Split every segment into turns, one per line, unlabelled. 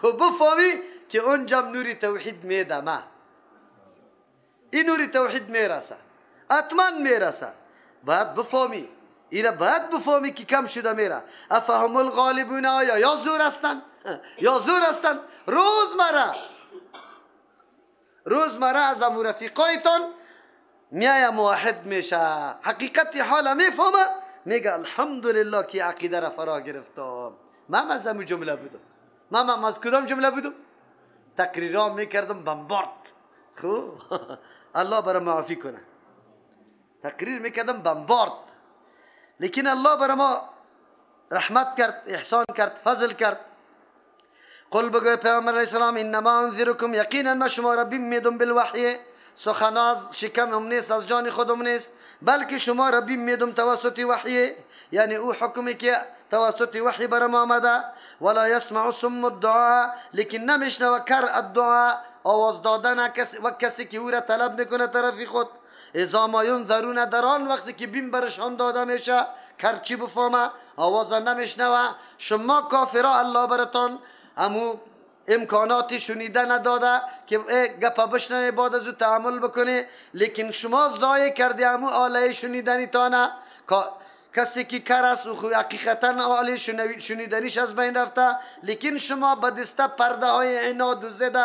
خب بفهمی که اونجا نور توحید میدمه، این نور توحید میرسه، حتما میرسه. باید بفهمی، اینا باید بفهمی که کم شده میره. افهم الغالبون، آیا یا زور هستن یا زور هستن. روزمره از امو رفیقایتان میای موحد میشه، حقیقت حالا میفهمه، میگه الحمدلله که عقیده را فرا گرفتم. من از امو جمله بودم، من از کدام جمله بودم؟ تقریرام میکردم بمبارد. خوب الله برای معافی کنه. تقریر میکردم بمبارد، لیکن الله برای ما رحمت کرد، احسان کرد، فضل کرد. قل بگوی پیامبر علیه السلام انما انذرکم، یقینا ما شما را میدم بالوحی، سخن از شکمم نیست، از جان خودم نیست، بلکه شما را میدم توسط وحی، یعنی او حکمی که توسط وحی برام آمده. ولا یسمع صم الدعاء، لیکن نمیشنوه کر الدعاء، آواز دادن و کسی که او را طلب میکنه طرف خود. اذا ما ینذرون، در آن وقتی که بیم برشان داده میشه، کرچی بفهمه، آواز نمیشنوه. شما کافرا الله براتان امو امکاناتی شنیده نداده که گپا بشنوی بعد از او تعامل بکنی، لیکن شما ضایع کردی امو آله شنیدنی تانه. کسی که کر است او حقیقتا آله شنیدنیش از بین رفته، لیکن شما به دسته پرده های عناد و زده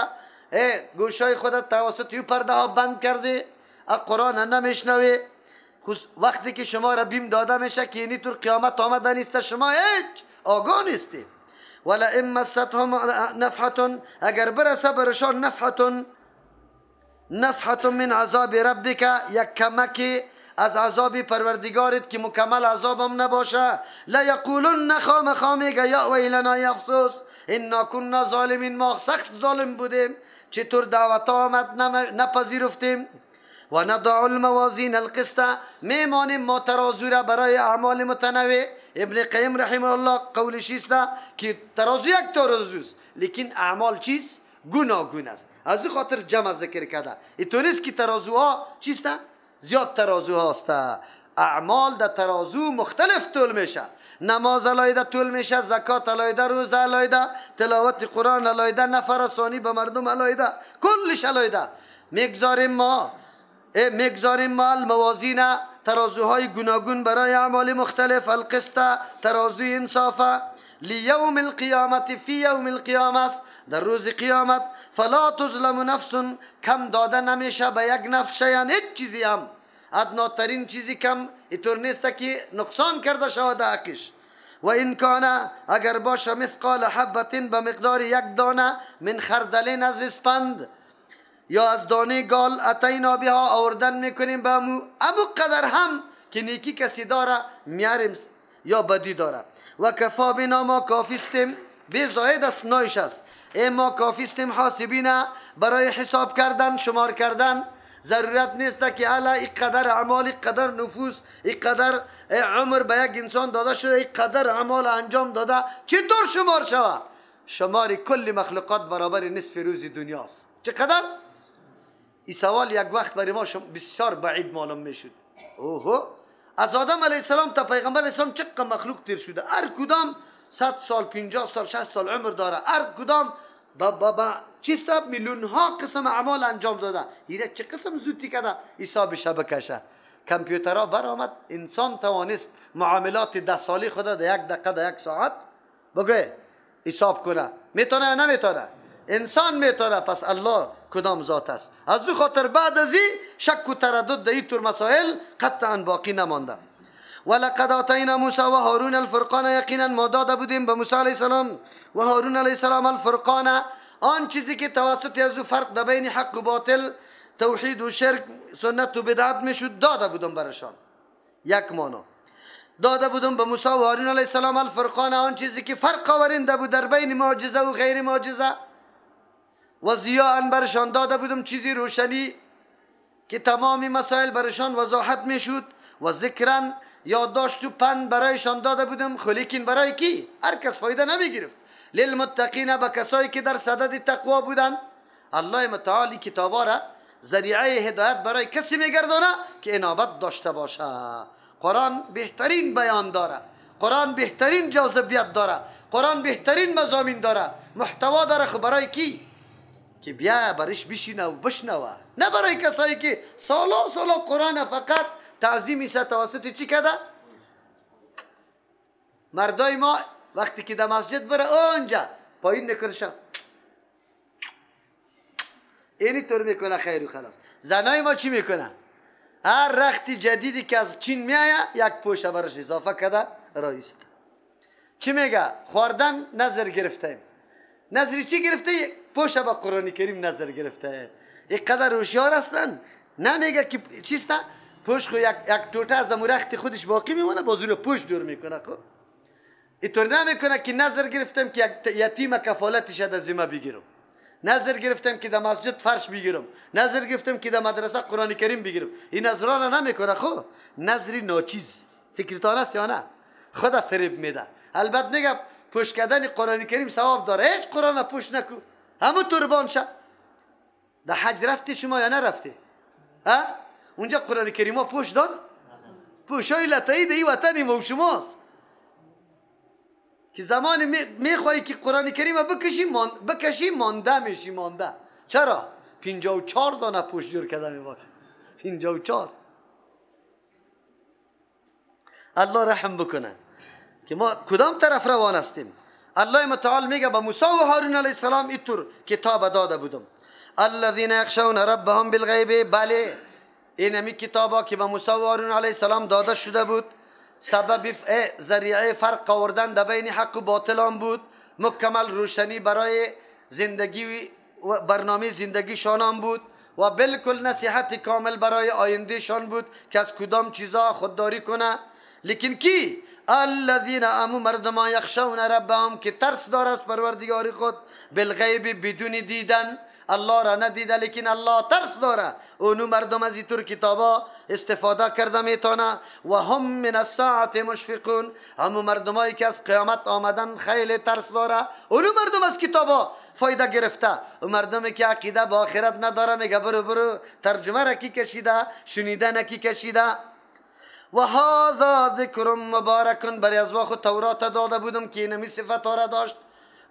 گوشای خودت توسط او پرده ها بند کردی، قرآن نمیشنوی. وقتی که شما را بیم داده میشه که اینی طور قیامت آمده نیست، شما هیچ آگاه نیستی. ولا ام مستهم نفحة، اگر برسه برشان نفحة من عذاب ربک، یک کمکی از عذاب پروردگارت که مکمل عذابم نباشه. لا یقولن، خامخامیگه یا ویلنا یا افسوس، انا كنا ظالمین، ما سخت ظالم بودیم، چطور دعوت آمد نپذیرفتیم. و نضع الموازین القسط، میمانیم ما ترازو را برای اعمال متنوع. ابن قیم رحمه الله قولش است که ترازو یک ترازوست، لیکن اعمال چیست؟ گوناگون است. از این خاطر جمع ذکر کرده. اینطور نیست که ترازوها چیست؟ زیاد ترازوها است. اعمال در ترازو مختلف طول میشه. نماز علایده طول میشه، زکات علایده، روزه علایده، تلاوت قرآن علایده، نفر ثانی به مردم علایده، کلش علایده. میگذاریم ما الموازین، ترازوهای گوناگون برای اعمال مختلف، القسط، ترازوی انصافه، لیوم القیامت، فی یوم القیامت، در روز قیامت. فلا تظلم نفس، کم داده نمیشه به یک نفس شیئا، هیچ چیزی هم، ادناترین چیزی کم اینطور نیست که نقصان کرده شود حقش. و این کانه، اگر باشه مثقال حبت، به مقدار یک دانه، من خردلین، از اسپند یا از دانه گال، اتینا بها، آوردن میکنیم به امو قدر هم که نیکی کسی داره میاریم یا بدی داره. و کفا بنا، ما کافیستیم، بی زاید است نایش است، ما کافیستیم حاسبین، برای حساب کردن، شمار کردن. ضرورت نیست که الا این قدر اعمال، این قدر نفوس، این قدر عمر به یک انسان داده شده، این قدر اعمال انجام داده، چطور شمار شود؟ شمار کل مخلوقات برابر نصف روز دنیاست. چقدر؟ این سوال یک وقت برای ما بسیار بعید معلوم میشد. اوه، از آدم علیه السلام تا پیغمبر علیه السلام چقدر مخلوق تیر شده، هر کدام 100 سال، 50 سال، 60 سال عمر داره، هر کدام چیست میلیون ها قسم اعمال انجام داده. ایره چه قسم زودی کده حسابش بکشه. کامپیوترها برآمد، انسان توانست معاملات 10 سالی خود در 1 دقیقه، در 1 ساعت بگه حساب کنه. میتونه یا نمیتونه؟ انسان میتونه، پس الله کدام ذات است؟ از او خاطر بعد از این شک و تردد در این طور مسائل قطعا باقی نمانده. ولقد آتینا موسی و هارون الفرقان، یقینا ما داده بودیم به موسی علیه السلام و هارون علیه السلام الفرقان، آن چیزی که توسط از او فرق در بین حق و باطل، توحید و شرک، سنت و بدعت میشد، داده بودم برشان. یک مانو داده بودم به موسی و هارون علیه السلام الفرقان، آن چیزی که فرق آورنده بود در بین معجزه و غیر معجزه. و ضیاء برشان داده بودم، چیزی روشنی که تمامی مسائل برشان وضاحت میشد. و ذکرن، یادداشت و پند برایشان داده بودم. خلیکین برای کی؟ هر کس فایده نمیگرفت. للمتقین، به کسایی که در صدد تقوا بودن. الله متعال کتابا را ذریعه هدایت برای کسی میگردانه که انابت داشته باشه. قرآن بهترین بیان داره، قرآن بهترین جاذبیت داره، قرآن بهترین مضامین داره، محتوا داره. خب برای کی؟ که بیا برش بشینه و بشنوه، نه برای کسایی که سالا سالا قرآن فقط تعظیم میشه توسط چی کده؟ مردای ما وقتی که در مسجد بره اونجا پایین نکرشم اینی طور میکنه خیر و خلاص. زنای ما چی میکنه؟ هر رخت جدیدی که از چین میایه یک پوشه برش اضافه کده رایست. چی میگه؟ خوردن نظر گرفته. نظری چی گرفته؟ پوشه با قرآن کریم نظر گرفته. یک قدر هوشیار هستن، نمیگه که چیسته پوش خو یک ټوټه از رخت خودش باقی میمونه، بازور پوش دور میکنه. خب اینطور نمیکنه که نظر گرفتم که یتیم کفالتش از ذمه بگیرم، نظر گرفتم که در مسجد فرش بگیرم، نظر گرفتم که در مدرسه قرآن کریم بگیرم. این نظرانه نمیکنه. خب نظری ناچیز فکرتان است یا نه؟ خدا فریب میده. البته نگم پوش کردن قرآن کریم ثواب داره، هیچ قرآن پوش نکو، همون قربان شه. در حج رفتی شما یا نرفتی؟ ها؟ اونجا قرآن کریم ها پوش دار؟ پوشای لطایی دی وطنی ما و شماست که زمان میخوایی که قرآن کریم بکشی مانده میشی. مانده چرا؟ 54 دانه پوش جور کرده میباشه. 54. الله رحم بکنه که ما کدام طرف روان هستیم. الله متعال میگه با موسی و هارون علیه السلام اینطور کتاب داده بودم. الذین یخشون ربهم بالغیب. بله این همی کتابا که به موسی و هارون علیه السلام داده شده بود سبب ذریعه فرق آوردن در بین حق و باطل هم بود، مکمل روشنی برای زندگی و برنامه زندگی شان بود و بالکل نصیحت کامل برای آینده شان بود که از کدام چیزا خودداری کنه. لیکن کی؟ الذین امو مردمان یخشون ربهم که ترس داره از پروردگار خود، بالغیب بدون دیدن، الله را ندیده لیکن الله ترس داره. اونو مردم از اینطور کتابا استفاده کرده میتونه. و هم من الساعه مشفقون. همو مردمایی که از قیامت آمدن خیلی ترس داره. اونو مردم از کتابا فایده گرفته. و مردمی که عقیده با آخرت نداره میگه برو ترجمه را کی کشیده، شنیدن کی کشیده. و هذا ذکر مبارک. برای از خود تورات داده بودم که اینمی صفت را داشت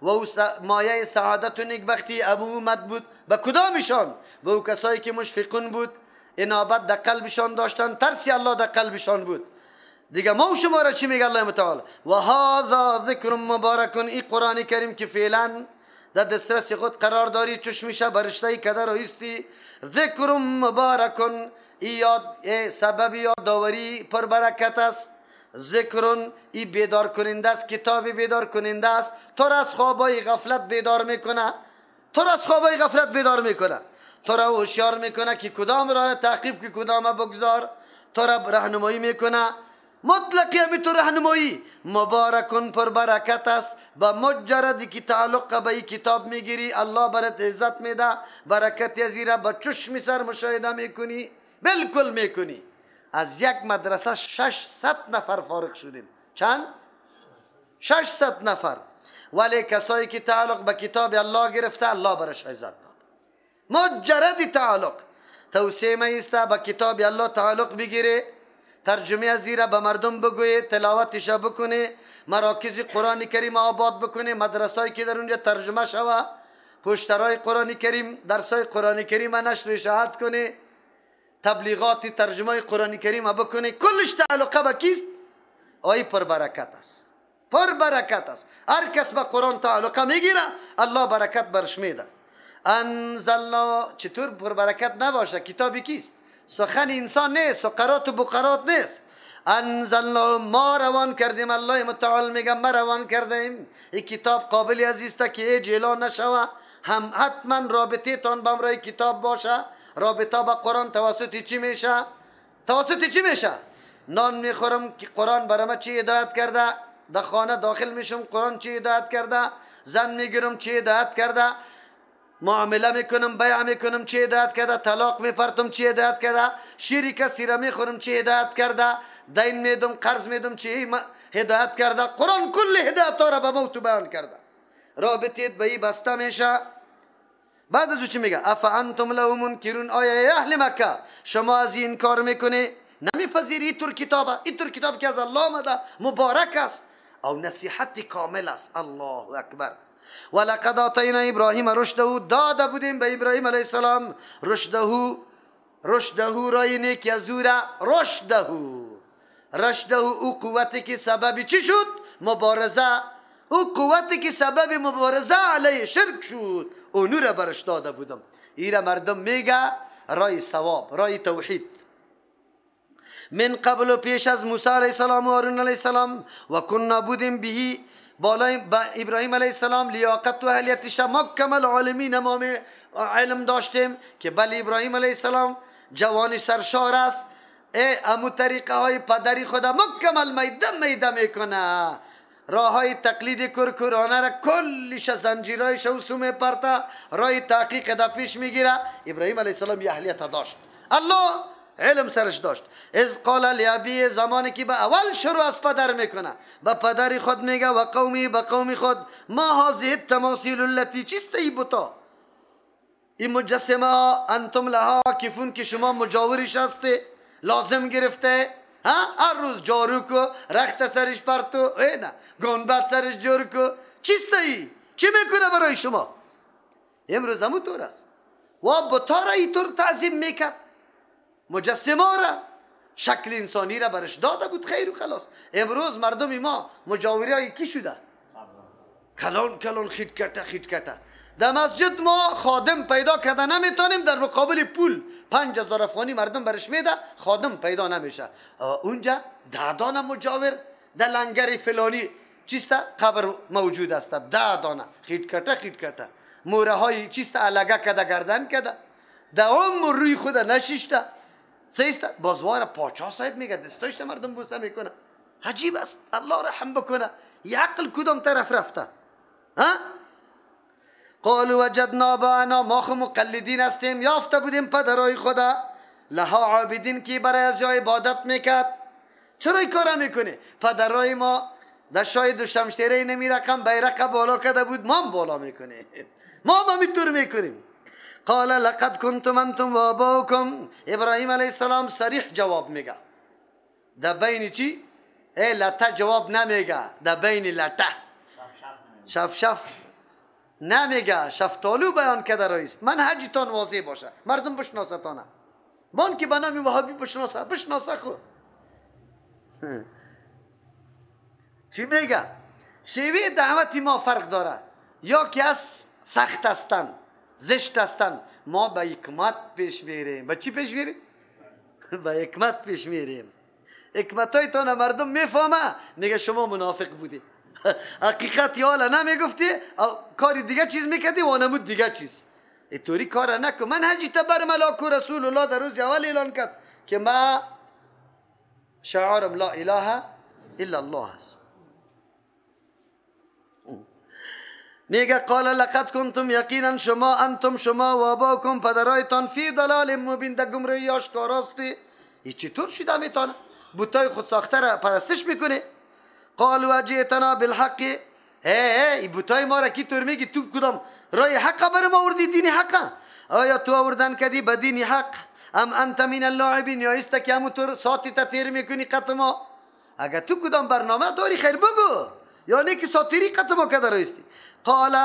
و او مایه سعادت و نیکبختی ابو اومد بود. به کدامشان؟ به او کسایی که مشفقون بود، انابت در قلبشان داشتن، ترسی الله در قلبشان بود. دیگه ما و شما را چی میگه الله متعال؟ و هذا ذکر مبارک. این قرآن کریم که فعلا در دسترس خود قرار داری، چش میشه برشته کدر و ایستی. ذکر مبارک. ای سبب یادآوری پر برکت است. ذکرون ای بیدار کننده است، کتابی بیدار کننده است. تو را از خوابای غفلت بیدار میکنه، تو را از خوابای غفلت بیدار میکنه، تو را هوشیار میکنه که کدام راه تعقیب که کدام بگذار، تو را راهنمایی میکنه. مطلقی همینطور راهنمایی مبارکون پر برکت است. با مجردی که تعلق به این کتاب میگیری الله برات عزت میده، برکت ازیره با چشم سر مشاهده میکنی، بالکل میکنی. از یک مدرسه 600 نفر فارغ شدیم. چند؟ 600 نفر. ولی کسایی که تعلق به کتاب الله گرفته الله برش عزت داد. مجرد تعلق توصیه میسته به کتاب الله تعلق بگیره، ترجمه از زیره به مردم بگویه، تلاوتش بکنه، مراکز قرآن کریم آباد بکنه، مدرسایی که در اونجا ترجمه شوه، پشترهای قرآن کریم، درسای قرآن کریم نشر اشاعت کنه، تبلیغات ترجمه قرآن کریم بکنه. کلش تعلقه به کیست؟ آی پر برکت است، پر برکت است. هر کس به قرآن تعلقه میگیره الله برکت برش میده. انزلنا. چطور پر برکت نباشه؟ کتابی کیست؟ سخن انسان نیست، سقرات و بقرات نیست. انزلنا ما روان کردیم. الله متعال میگه ما روان کردیم. این کتاب قابل عزیزه که جلو نشوه. هم حتما رابطه تان با امرای کتاب باشه. رابطه با قرآن توسط چی میشه؟ توسط چی میشه؟ نان میخورم که قرآن برام چی هدایت کرده، در خانه داخل میشم قرآن چی هدایت کرده، زن میگیرم چی هدایت کرده، معامله میکنم بیع میکنم چی هدایت کرده، طلاق میپرتم چی هدایت کرده، شیری کسی را میخورم چی هدایت کرده، دین میدم قرض میدم چی هدایت کرده. قرآن کل هدایت را به موت بیان کرده. رابطه به این بسته میشه. بعد از چی میگه؟ افانتم له منکرون. آیا اهل مکه شما از این کار میکنی؟ نمیپذیری؟ این طور کتاب که از الله آمده مبارک است. او نصیحت کامل است. الله اکبر. ولقد آتینا ابراهیم رشده، داده بودیم به ابراهیم علیه السلام رشده رای نیکی از او را. رشده او قوتی که سبب چی شد؟ مبارزه. او قوتی که سبب مبارزه علیه شرک شد، اونو را برش داده بودم. ایره مردم میگه رای ثواب، رای توحید. من قبل و پیش از موسی علیه السلام و هارون علیه السلام و کنا بودیم بهی بالای با ابراهیم علیه السلام لیاقت و اهلیتش مکمل عالمین ما علم داشتیم که بله ابراهیم علیه السلام جوانی سرشار است. امو طریقه های پدری خدا مکمل میده میکنه. راه های تقلید کرکرانه را کلش زنجیرهای شوسو میپرته، راه تحقیق دا پیش میگیره. ابراهیم علیه السلام یه اهلیت داشت، الله علم سرش داشت. از قال لیابی، زمانی که به اول شروع از پدر میکنه، به پدری خود میگه و قومی، به قومی خود، ما هذه التماثیل التي، چیست ای بتا؟ این مجسمه ها انتم لها عاکفون که شما مجاورش هستی، لازم گرفته. هر روز جارو کو، رخت سرش پرتو، نه گنبد سرش جور کو. چیست ای؟ چی میکنه برای شما؟ امروز همون طور است. و بتا را اینطور تعظیم میکرد، مجسمه را، شکل انسانی را برش داده بود، خیر و خلاص. امروز مردم ما مجاوری های کی شده؟ کلان خیت کته. در مسجد ما خادم پیدا کرده نمیتونیم، در مقابل پول 5000 افغانی مردم برش میده، خادم پیدا نمیشه. اونجا 10 دانه مجاور در لنگر فلانی چیسته قبر موجود است، 10 دانه خیت کته. موره های چیسته علگه کده گردن کده، دوام روی خود نشیشته. سیسته بازوار پاچا صاحب میگه دستایشته مردم بوسه میکنه. عجیب است، الله رحم بکنه. یه عقل کدام طرف رفته؟ قالوا وجدنا آباءنا، ما خو مقلدین هستیم، یافته بودیم پدرای خدا، لها عابدین که برای از عبادت میکرد. چرا این کار میکنه؟ پدرای ما در شاید دو شمشیره نمیرقم بیرق بالا کرده بود، ما هم بالا میکنه، ما هم اینطور میکنیم. قال لقد کنتم انتم و آباؤکم، ابراهیم علیه السلام صریح جواب میگه. در بین چی؟ لته جواب نمیگه، در بین لته شف نمیگه، شفتالو بیان کرده رایست. من حجتان واضح باشه، مردم بشناستانه، من که به نام وهابی بشناسه خود. چی میگه؟ شیوه دعوت ما فرق داره، یا که از سخت هستن، زشت هستن، ما به حکمت پیش میریم. به چی پیش میریم؟ به حکمت پیش میریم. حکمت های تانه مردم میفهمه، میگه شما منافق بودی، حقیقت حالا نمیگفتی، کاری دیگه چیز میکردی و نمود دیگه چیز. اینطوری کار نکن. من حجی تبر ملاک رسول الله در روز اول اعلان کرد که ما شعارم لا اله الا الله هست. میگه قال لقد کنتم، یقینا شما، انتم شما و آباؤکم پدرایتان، فی ضلال مبین، در گمراهی آشکاراستی. این چطور شده میتونه؟ بتای خود ساخته را پرستش میکنه. قالوا جئتنا بالحق، این بتای ما را کی طور میگی؟ تو کدام رای حق بر ما آوردی؟ دین حق؟ آیا تو آوردن کردی به دین حق؟ ام انت من اللاعبین، یا است که همونطور ساعتی تا تیر میکنی قط ما؟ اگر تو کدام برنامه داری خیر بگو، یا نه که ساتیری قط ما کده رایستی. قال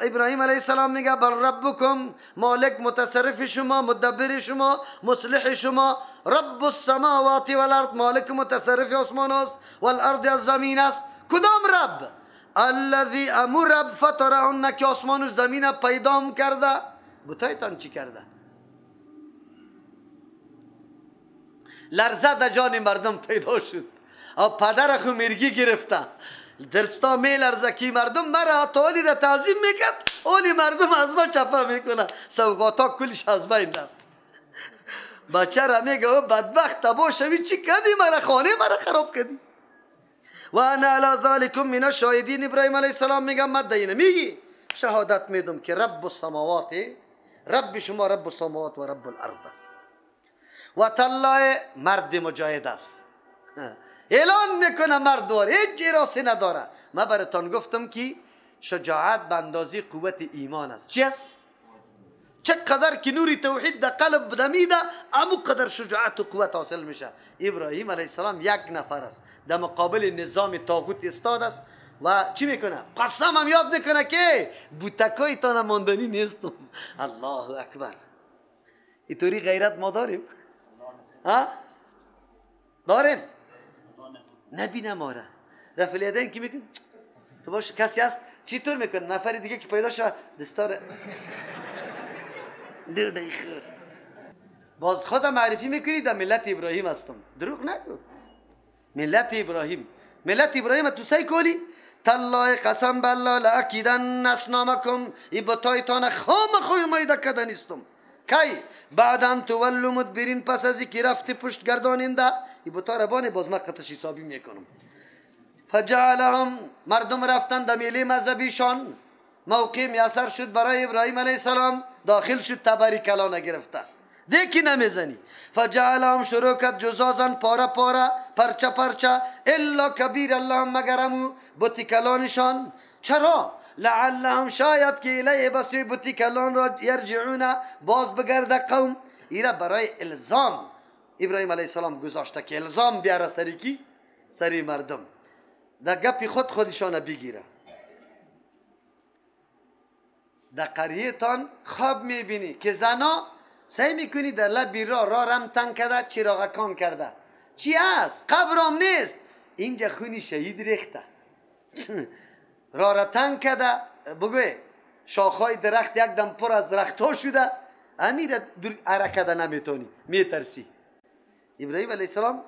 ابراهیم علیه السلام میگه بل ربکم، مالک متصرف شما، مدبر شما، مصلح شما، رب السماوات والارض، مالک متصرف آسمان است، والارض از زمین است. کدام رب؟ الذی امر رب فطرهن، که آسمان و زمین پیدا کرده. بتایتان چی کرده؟ لرزه در جان مردم پیدا شد، او پدر خو مرگی گرفته، درستا می لرزه که مردم مرا تالی را تعظیم میکرد، اولی مردم از ما چپه میکنه، سوقاتا کلش از بین رفت. بچه را میگه او بدبخت تبا شوی، چی کردی؟ مرا خانه مرا خراب کردی. و انا علی ذالکم من الشاهدین، ابراهیم علیه السلام میگه مد اینه میگی شهادت میدم که رب السماوات، رب شما رب السماوات و رب الارض است. و تالله مرد مجاهد است، اعلان میکنه مرد داره، هیچ ایراسی نداره. من براتون گفتم که شجاعت به اندازه قوت ایمان است. چی است؟ چقدر که نوری توحید در قلب دمیده امو قدر شجاعت و قوت حاصل میشه. ابراهیم علیه السلام یک نفر است در مقابل نظام طاغوت استاد است و چی میکنه؟ قسم هم یاد میکنه که بوتکای تان ماندنی نیستم. الله اکبر. اینطوری غیرت ما داریم؟ ها؟ داریم؟ نبینه ما را رفل یدین که میکن تو باش کسی هست چی طور میکنه؟ نفر دیگه که پیدا شد دستار باز خودم معرفی میکنی در ملت ابراهیم هستم. دروغ نگو. ملت ابراهیم تو سی کولی تالله قسم بالله لاکیدن اسنامکم ای بتایتان خوی مایده کدنیستم کی بعدن تولو مدبرین پس از که رفت پشت گرداننده ای بتا ربانه باز مقتش حسابی میکنم. فجعلهم مردم رفتن در میله مذهبیشان موقع میسر شد برای ابراهیم علیه السلام داخل شد تبری کلا نگرفته دیکی نمیزنی. فجعلهم شروع کرد جزازن پارا پارا پرچه پرچه الا کبیر اللهم مگرمو بطی کلانشان. چرا؟ لعلهم شاید که الیه بسی بطی کلان را یرجعون باز بگرده قوم. ایره برای الزام ابراهیم علیه السلام گذاشته که الزام بیاره سری کی؟ سری مردم در گپی خودشان بگیره. در قریه تان خواب میبینی که زنا سعی میکنی در لبی را رم تنگ کرده چراغ کان کرده چی هست؟ قبرم نیست اینجا خونی شهید ریخته را تنگ کرده بگوی شاخهای درخت یک دم پر از درخت ها شده امیر حرکت نمیتونی میترسی. ابراهیم علیه السلام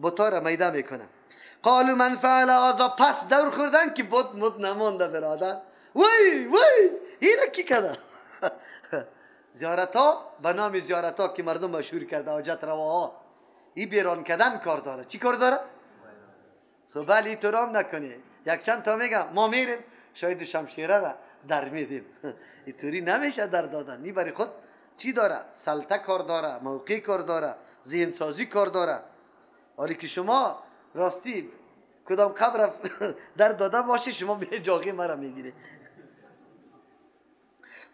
بتا را میده میکنه. قالو من فعل هذا پس دور خوردن که بت مد نمانده برادر. وای اینه کی کده زیارت ها به نام زیارت ها که مردم مشهور کرده حاجت رواها این بیران کردن کار داره. چی کار داره؟ خب بلی تو رام نکنی یک چند تا میگم ما میریم شاید شمشیره را در میدیم اینطوری نمیشه در دادن. این برای خود چی داره؟ سلطه کار داره موقع کار داره ذهن سازی کار داره. حالی که شما راستی کدام قبر در داده باشی شما به جاغی مرا میگیری.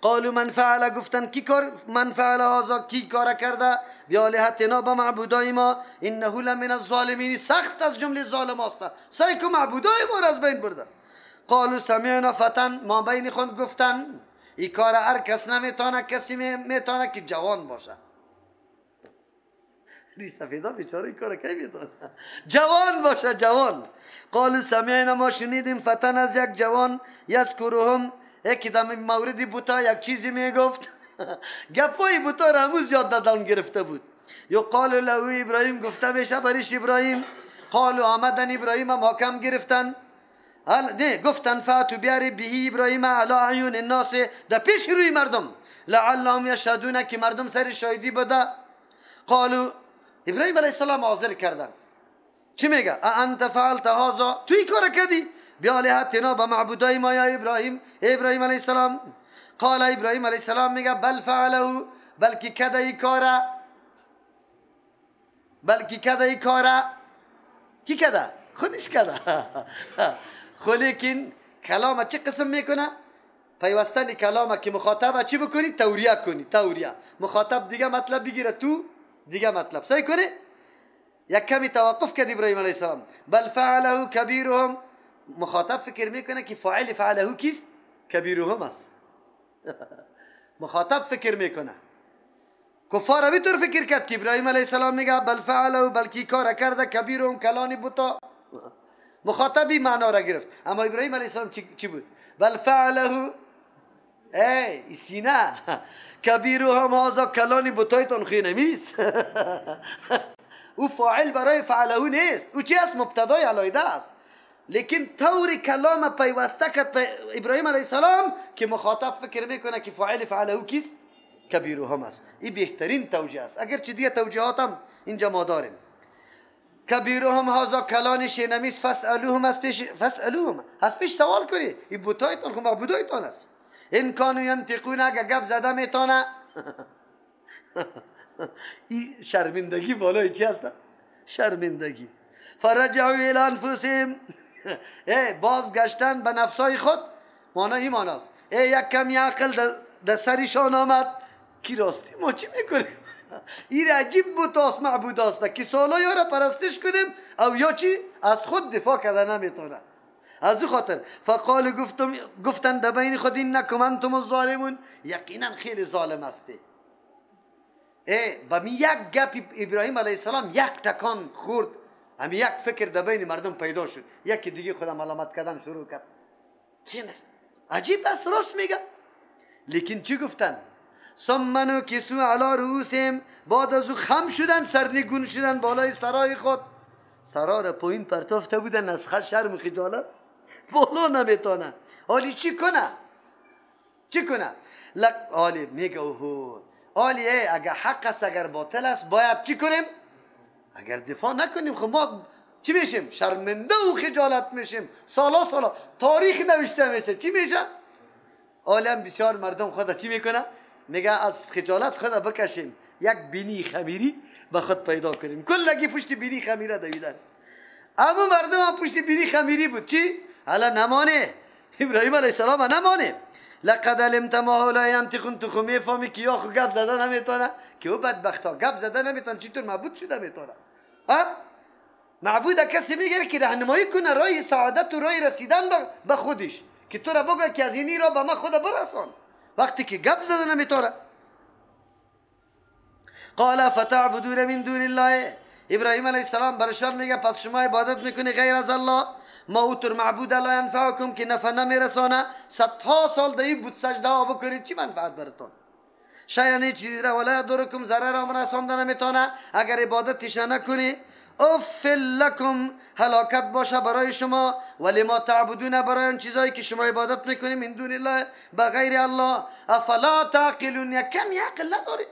قالو من فعل گفتن کی کار من فعل هذا کی کار کرده بیالهتنا با معبودای ما انه لمن الظالمین سخت از جمله ظالم است سعی که معبودای ما از بین برده. قالو سمعنا فتن ما بین خود گفتن این کار هر کس نمیتونه کسی میتونه که جوان باشه. ری سفیدا بیچاره این کار کی میتونه جوان باشه جوان. قالو سمعنا ما شنیدیم فتن از یک جوان یذکرهم یکی در موردی بوتا یک چیزی میگفت گپای بوتا را همون زیاد دادن گرفته بود. یو قالو له ابراهیم گفته میشه برایش ابراهیم. قالو آمدن ابراهیم هم حاکم گرفتن نه گفتن فاتو بیاری به ابراهیم علی عیون الناس در پیش روی مردم لعلهم یشهدون که مردم سر شاهدی بده. قالو ابراهیم علیه السلام حاضر کردن چی میگه؟ انت فعلت هذا توی کار کردی بیالهتنا با معبودای ما یا ابراهیم علیه السلام. قال ابراهیم علیه السلام میگه بل فعله بلکی کده ای کاره کی کده؟ خودش کده خو لیکن کلام چه قسم میکنه؟ پیوستن کلام که مخاطب چی بکنی؟ توریه کنی. توریه مخاطب دیگه مطلب بگیره تو دیگه مطلب سعی کنی. یک کمی توقف کرد ابراهیم علیه السلام. بل فعله کبیرهم مخاطب فکر میکنه که فاعل فعله کیست؟ کبیرهم است. مخاطب فکر میکنه کفار بی طور فکر کرد که ابراهیم علیه السلام میگه بل فعله بلکی کار کرده کبیرهم کلانی بوتا مخاطبی معنا را گرفت. اما ابراهیم علیه السلام چی بود؟ بل فعله ای سینه کبیرهم هذا کلانی بوتایتان خی نمیست او فاعل برای فعله نیست او چی است؟ مبتدای علیده است. لیکن طور کلام پیوسته کرد ابراهیم علیه السلام که مخاطب فکر میکنه که فاعل فعله کیست؟ کبیرهم است. این بهترین توجیه است اگرچه دیگه توجیهات هم اینجا ما داریم. کبیرهم هذا کلانی شنمیست فاسالوهم از پیش سوال کنی این بوتایتان خو معبودایتان است. این کانو ینطقون اگه گپ زده میتونه این شرمندگی بالای چی هست؟ شرمندگی. فرجعوا الی انفسهم بازگشتن به نفسای خود مانا این ماناست یک کمی عقل در سرشان آمد کی راستی ما چی میکنیم؟ این عجیب بود تاس معبود است که سالا یا را پرستش کنیم او یا چی از خود دفاع کرده نمیتونه. از او خاطر فقال گفتن در بین خود انکم انتم الظالمون، یقینا خیلی ظالم هستی. با می یک گپ ابراهیم علیه السلام یک تکان خورد، همین یک فکر در بین مردم پیدا شد، یکی دیگه خودم علامت کردن شروع کرد. عجیب است، راست میگه. لیکن چی گفتن؟ ثم کسو علی رؤوسهم، بعد از او خم شدن، سرنگون شدن بالای سرای خود. سرا را پایین پرتافته بودن از شرم و خجالت، بالا نمیتونه. حالی چی کنه؟ چی کنه؟ حالی میگه اوه حالی اگر حق است اگر باطل است باید چی کنیم؟ اگر دفاع نکنیم خب ما چی میشیم؟ شرمنده و خجالت میشیم، سالا تاریخ نوشته میشه. چی میشه؟ حالی هم بسیار مردم خود چی میکنه؟ میگه از خجالت خود بکشیم، یک بینی خمیری به خود پیدا کنیم. کلگی پشت بینی خمیره دویدن. اما مردم هم پشت بینی خمیری بود. چی؟ حالا نمانه ابراهیم علیه السلام نمانه. لقد علمت ما هؤلاء ينطقون، تو خود میفهمی که یا خود گپ زده نمیتونه، که او بدبختا گپ زده نمیتونه، چطور معبود شده میتونه؟ معبود کسی میگه که راهنمایی کنه راه سعادت و راه رسیدن به خودش، که تو را بگه که از اینی را به ما خود برسان، وقتی که گپ زده نمیتونه. قال فتعبدون من دون الله، ابراهیم علیه السلام برشان میگه پس شما عبادت میکنی غیر از الله، ما اوتر معبود لا ینفعکم، که نفع نمیرسانه. صدها سال دایی بود سجده ها بکنید چی منفعت براتون؟ شیئا چیزی را ولا یضرکم، ضرر هم رسانده نمیتونه اگر عبادتش نکنی. اف لکم، هلاکت باشه برای شما، ولی ما تعبدون، برای اون چیزایی که شما عبادت میکنید من دون الله، بغیر الله. افلا تعقلون، یا کم عقل نداری؟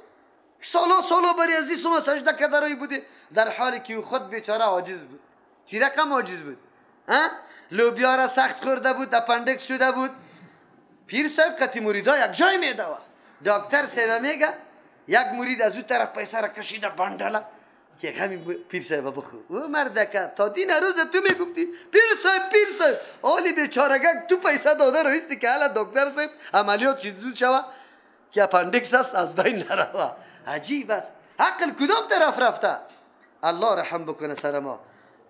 سالا بری عزیز شما سجده کرده رایی بوده، در حالی که خود بیچاره عاجز بود. چی رقم عاجز بود؟ لوبیا را سخت خورده بود، اپندکس شده بود. پیر صاحب قطی مریدا یک جای میده و دکتر صاحب میگه یک مرید از اون طرف پیسه را کشیده بندله که همین پیر صاحب بخو. او مردکه تا دین روز تو میگفتی پیر صاحب حالی بیچارگک تو پیسه داده رویستی که حالا دکتر صاحب عملیات چیزی شوه که اپندکس است از بین نروه. عجیب است، عقل کدام طرف رفته؟ الله رحم بکنه سر ما.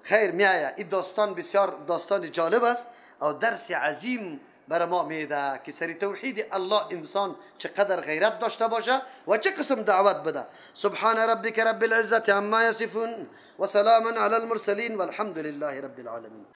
خیر میایه، این داستان بسیار داستان جالب است و درس عظیم برای ما میده که سری توحید الله انسان چقدر غیرت داشته باشه و چه قسم دعوت بده. سبحان ربک رب العزة عما یصفون و سلام علی المرسلین والحمد لله رب العالمین.